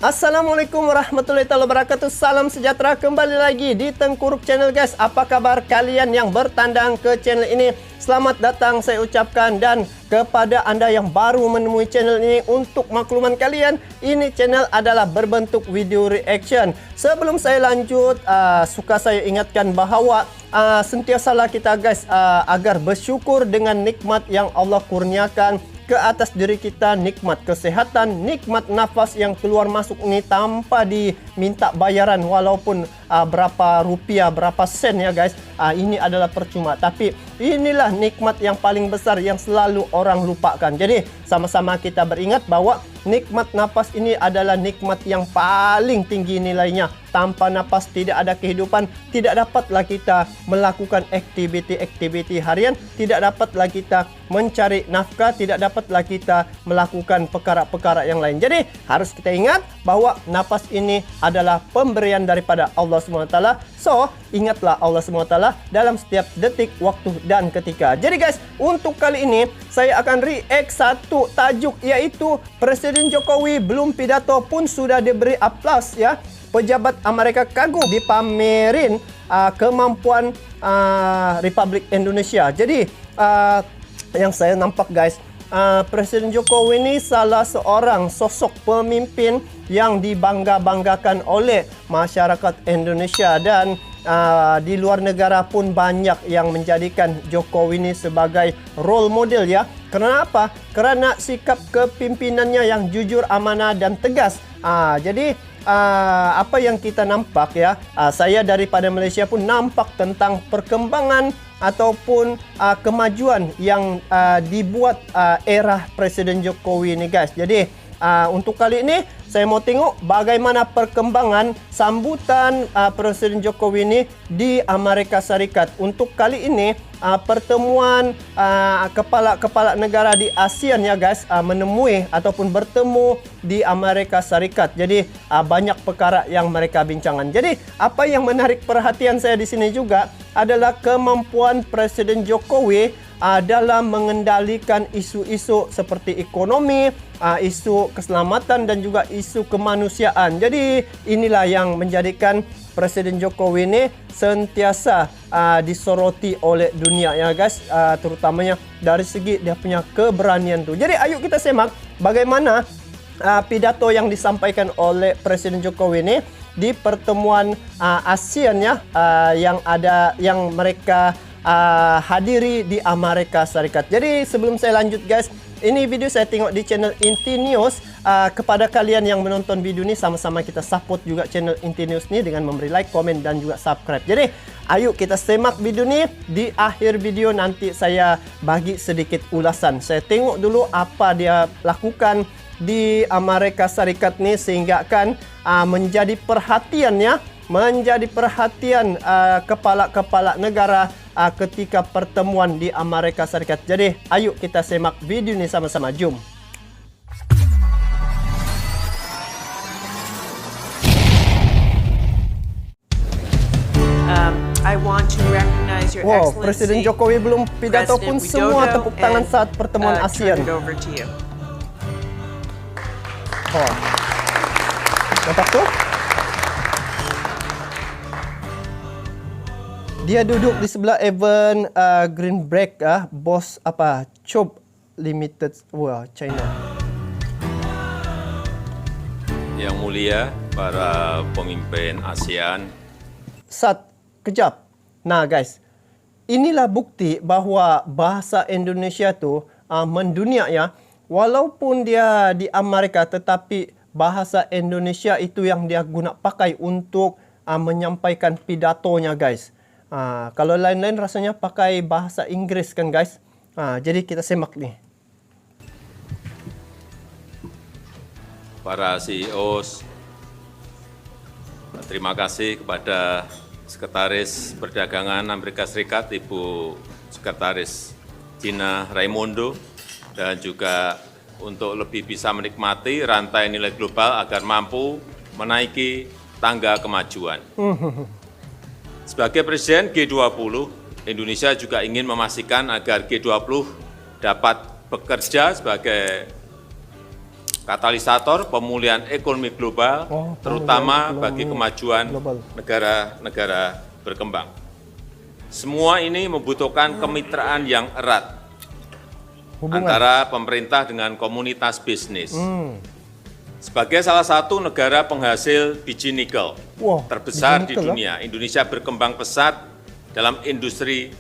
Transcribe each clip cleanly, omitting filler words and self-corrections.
Assalamualaikum warahmatullahi wabarakatuh. Salam sejahtera kembali lagi di Tengku Rup Channel guys. Apa kabar kalian yang bertandang ke channel ini? Selamat datang saya ucapkan, dan kepada anda yang baru menemui channel ini, untuk makluman kalian, ini channel adalah berbentuk video reaction. Sebelum saya lanjut, suka saya ingatkan bahawa sentiasalah kita guys agar bersyukur dengan nikmat yang Allah kurniakan ke atas diri kita, nikmat kesehatan, nikmat nafas yang keluar masuk ini tanpa diminta bayaran walaupun berapa rupiah, berapa sen ya guys. Ini adalah percuma, tapi inilah nikmat yang paling besar yang selalu orang lupakan. Jadi sama-sama kita beringat bahwa nikmat nafas ini adalah nikmat yang paling tinggi nilainya. Tanpa nafas tidak ada kehidupan, tidak dapatlah kita melakukan aktiviti-aktiviti harian, tidak dapatlah kita mencari nafkah, tidak dapatlah kita melakukan perkara-perkara yang lain. Jadi harus kita ingat bahwa nafas ini adalah pemberian daripada Allah SWT. So, ingatlah Allah SWT dalam setiap detik, waktu dan ketika. Jadi guys, untuk kali ini saya akan react satu tajuk, yaitu Presiden Jokowi belum pidato pun sudah diberi aplaus ya. Pejabat Amerika kagum dipamerin kemampuan Republik Indonesia. Jadi yang saya nampak guys, Presiden Jokowi ini salah seorang sosok pemimpin yang dibangga-banggakan oleh masyarakat Indonesia, dan di luar negara pun banyak yang menjadikan Jokowi ini sebagai role model ya. Kenapa? Karena sikap kepimpinannya yang jujur, amanah dan tegas. Jadi apa yang kita nampak ya, saya daripada Malaysia pun nampak tentang perkembangan ataupun kemajuan yang dibuat era Presiden Jokowi ini guys. Jadi untuk kali ini saya mau tengok bagaimana perkembangan sambutan Presiden Jokowi ini di Amerika Serikat. Untuk kali ini pertemuan kepala-kepala negara di ASEAN ya guys, menemui ataupun bertemu di Amerika Serikat. Jadi banyak perkara yang mereka bincangkan. Jadi apa yang menarik perhatian saya di sini juga adalah kemampuan Presiden Jokowi dalam mengendalikan isu-isu seperti ekonomi, isu keselamatan dan juga isu kemanusiaan. Jadi inilah yang menjadikan Presiden Jokowi ini sentiasa disoroti oleh dunia ya guys, terutamanya dari segi dia punya keberanian tu. Jadi ayo kita semak bagaimana pidato yang disampaikan oleh Presiden Jokowi ini di pertemuan ASEAN ya, yang mereka hadiri di Amerika Serikat. Jadi sebelum saya lanjut guys, ini video saya tengok di channel Inti News. Kepada kalian yang menonton video ini, sama-sama kita support juga channel Inti News ini dengan memberi like, komen dan juga subscribe. Jadi ayo kita semak video ini. Di akhir video nanti saya bagi sedikit ulasan. Saya tengok dulu apa dia lakukan di Amerika Serikat nih, sehingga kan menjadi perhatian ya, menjadi perhatian kepala-kepala negara ketika pertemuan di Amerika Serikat. Jadi ayo kita semak video ini sama-sama, jom. I want to recognize your Wow, excellency. Presiden Jokowi belum pidato pun semua tepuk tangan saat pertemuan ASEAN. Oh, nampak tuh? Dia duduk di sebelah Evan Greenberg, bos apa? Chope Limited, wah, China. Yang mulia para pemimpin ASEAN. Sat, kejap. Nah guys, inilah bukti bahawa bahasa Indonesia tu mendunia ya. Walaupun dia di Amerika, tetapi bahasa Indonesia itu yang dia guna pakai untuk menyampaikan pidatonya guys. Kalau lain-lain rasanya pakai bahasa Inggris kan guys. Jadi kita semak nih. Para CEOs, terima kasih kepada Sekretaris Perdagangan Amerika Serikat, Ibu Sekretaris Gina Raimondo, dan juga untuk lebih bisa menikmati rantai nilai global agar mampu menaiki tangga kemajuan. Sebagai Presiden G20, Indonesia juga ingin memastikan agar G20 dapat bekerja sebagai katalisator pemulihan ekonomi global, terutama bagi kemajuan global. negara-negara berkembang. Semua ini membutuhkan kemitraan yang erat antara pemerintah dengan komunitas bisnis. Sebagai salah satu negara penghasil biji nikel terbesar di dunia, Indonesia berkembang pesat dalam industri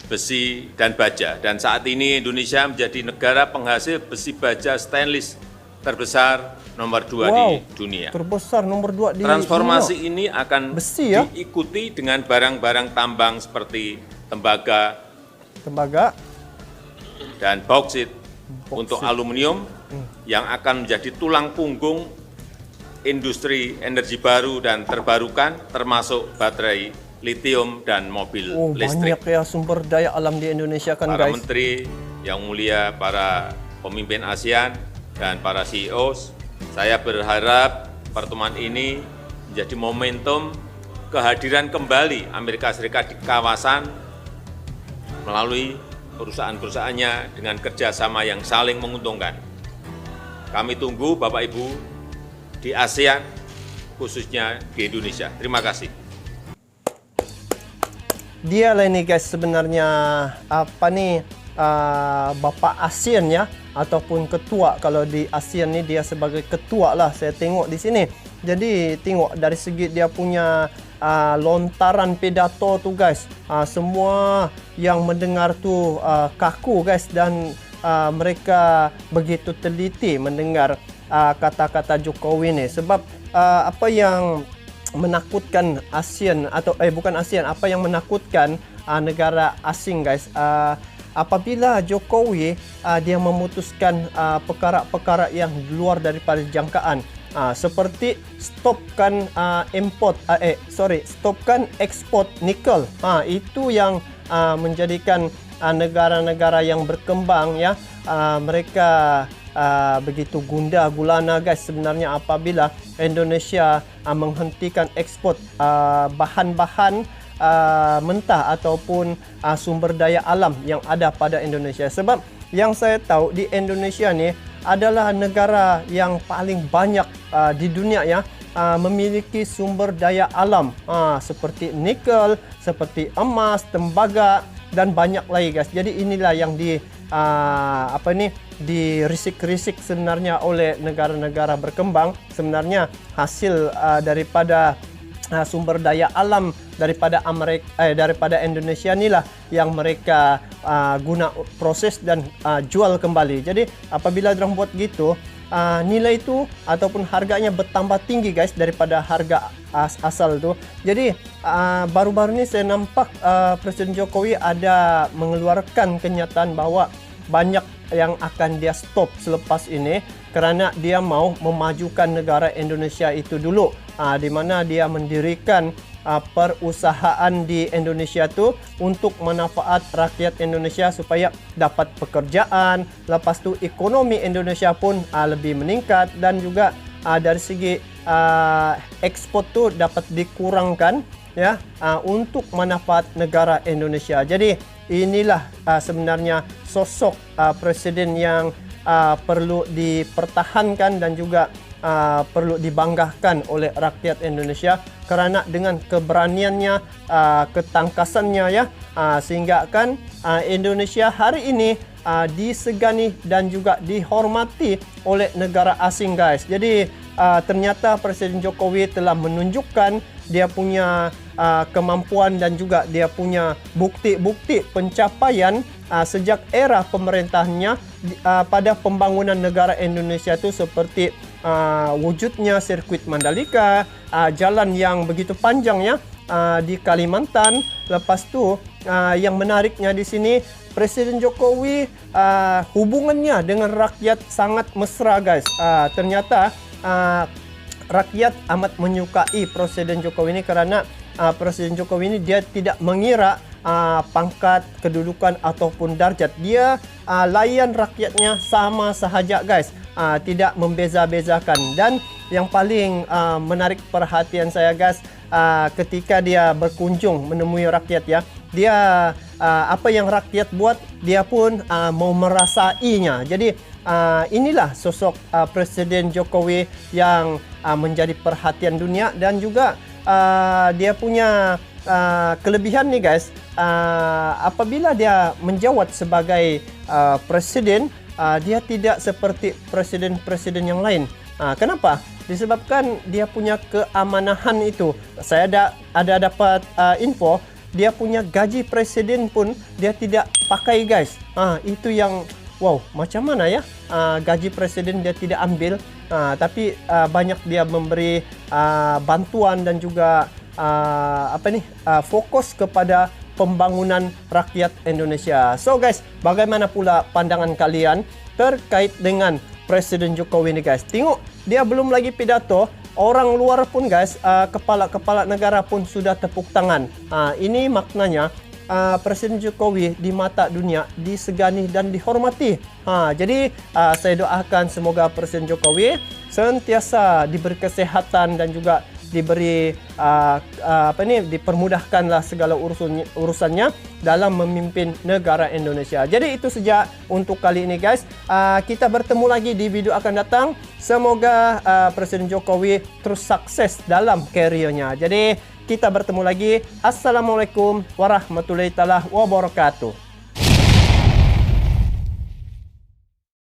besi dan baja. Dan saat ini Indonesia menjadi negara penghasil besi baja stainless terbesar nomor 2 di dunia. Terbesar nomor 2 di Transformasi dunia. ini akan besi, ya? diikuti dengan barang-barang tambang seperti tembaga, dan bauksit untuk aluminium yang akan menjadi tulang punggung industri energi baru dan terbarukan termasuk baterai litium dan mobil listrik. Banyak ya sumber daya alam di Indonesia kan, para guys. menteri yang mulia, para pemimpin ASEAN dan para CEOs, saya berharap pertemuan ini menjadi momentum kehadiran kembali Amerika Serikat di kawasan melalui perusahaan-perusahaannya dengan kerjasama yang saling menguntungkan. Kami tunggu Bapak Ibu di ASEAN, khususnya di Indonesia. Terima kasih. Dia lah ini guys sebenarnya Bapak ASEAN ya, ataupun ketua. Kalau di ASEAN ni dia sebagai ketua lah saya tengok di sini. Jadi tengok dari segi dia punya lontaran pidato tu guys, semua yang mendengar tu kaku guys, dan mereka begitu teliti mendengar kata-kata Jokowi ni. Sebab apa yang menakutkan ASEAN atau bukan ASEAN, apa yang menakutkan negara asing guys, apabila Jokowi dia memutuskan perkara-perkara yang luar daripada jangkaan, seperti stopkan stopkan ekspor nikel. Itu yang menjadikan negara-negara yang berkembang ya, mereka begitu gundah gulana guys sebenarnya apabila Indonesia menghentikan ekspor bahan-bahan mentah ataupun sumber daya alam yang ada pada Indonesia. Sebab yang saya tahu di Indonesia ni adalah negara yang paling banyak di dunia ya, memiliki sumber daya alam seperti nikel, seperti emas, tembaga dan banyak lagi guys. Jadi inilah yang dirisik-risik sebenarnya oleh negara-negara berkembang. Sebenarnya hasil daripada sumber daya alam daripada daripada Indonesia inilah yang mereka guna proses dan jual kembali. Jadi apabila dorang buat gitu, nilai itu ataupun harganya bertambah tinggi guys daripada harga asal tu. Jadi baru-baru ni saya nampak Presiden Jokowi ada mengeluarkan kenyataan bahawa banyak yang akan dia stop selepas ini kerana dia mau memajukan negara Indonesia itu dulu, di mana dia mendirikan perusahaan di Indonesia tu untuk manfaat rakyat Indonesia supaya dapat pekerjaan. Lepas tu ekonomi Indonesia pun lebih meningkat, dan juga dari segi ekspor tu dapat dikurangkan ya, untuk manfaat negara Indonesia. Jadi inilah sebenarnya sosok presiden yang perlu dipertahankan dan juga perlu dibanggakan oleh rakyat Indonesia, kerana dengan keberaniannya, ketangkasannya ya, sehingga kan Indonesia hari ini disegani dan juga dihormati oleh negara asing guys. Jadi ternyata Presiden Jokowi telah menunjukkan dia punya kemampuan dan juga dia punya bukti-bukti pencapaian sejak era pemerintahannya pada pembangunan negara Indonesia itu, seperti wujudnya sirkuit Mandalika, jalan yang begitu panjang ya di Kalimantan. Lepas tu yang menariknya di sini, Presiden Jokowi hubungannya dengan rakyat sangat mesra guys. Ternyata rakyat amat menyukai Presiden Jokowi ini kerana Presiden Jokowi ini dia tidak mengira pangkat, kedudukan ataupun darjat. Dia layan rakyatnya sama sahaja guys, tidak membeza-bezakan. Dan yang paling menarik perhatian saya guys, ketika dia berkunjung menemui rakyat ya, dia apa yang rakyat buat dia pun mau merasainya. Jadi inilah sosok Presiden Jokowi yang menjadi perhatian dunia, dan juga dia punya kelebihan nih guys. Apabila dia menjawat sebagai presiden, dia tidak seperti presiden-presiden yang lain. Kenapa? Disebabkan dia punya keamanahan itu. Saya ada dapat info, dia punya gaji presiden pun dia tidak pakai guys. Itu yang wow, macam mana ya? Gaji presiden dia tidak ambil, tapi banyak dia memberi bantuan dan juga fokus kepada pembangunan rakyat Indonesia. So guys, bagaimana pula pandangan kalian terkait dengan Presiden Jokowi ini guys? Tengok, dia belum lagi pidato, orang luar pun guys, kepala-kepala negara pun sudah tepuk tangan. Ini maknanya Presiden Jokowi di mata dunia disegani dan dihormati. Jadi saya doakan semoga Presiden Jokowi sentiasa diberi kesehatan dan juga diberi dipermudahkanlah segala urusannya dalam memimpin negara Indonesia. Jadi itu saja untuk kali ini guys. Kita bertemu lagi di video akan datang. Semoga Presiden Jokowi terus sukses dalam kariernya. Jadi kita bertemu lagi. Assalamualaikum warahmatullahi wabarakatuh.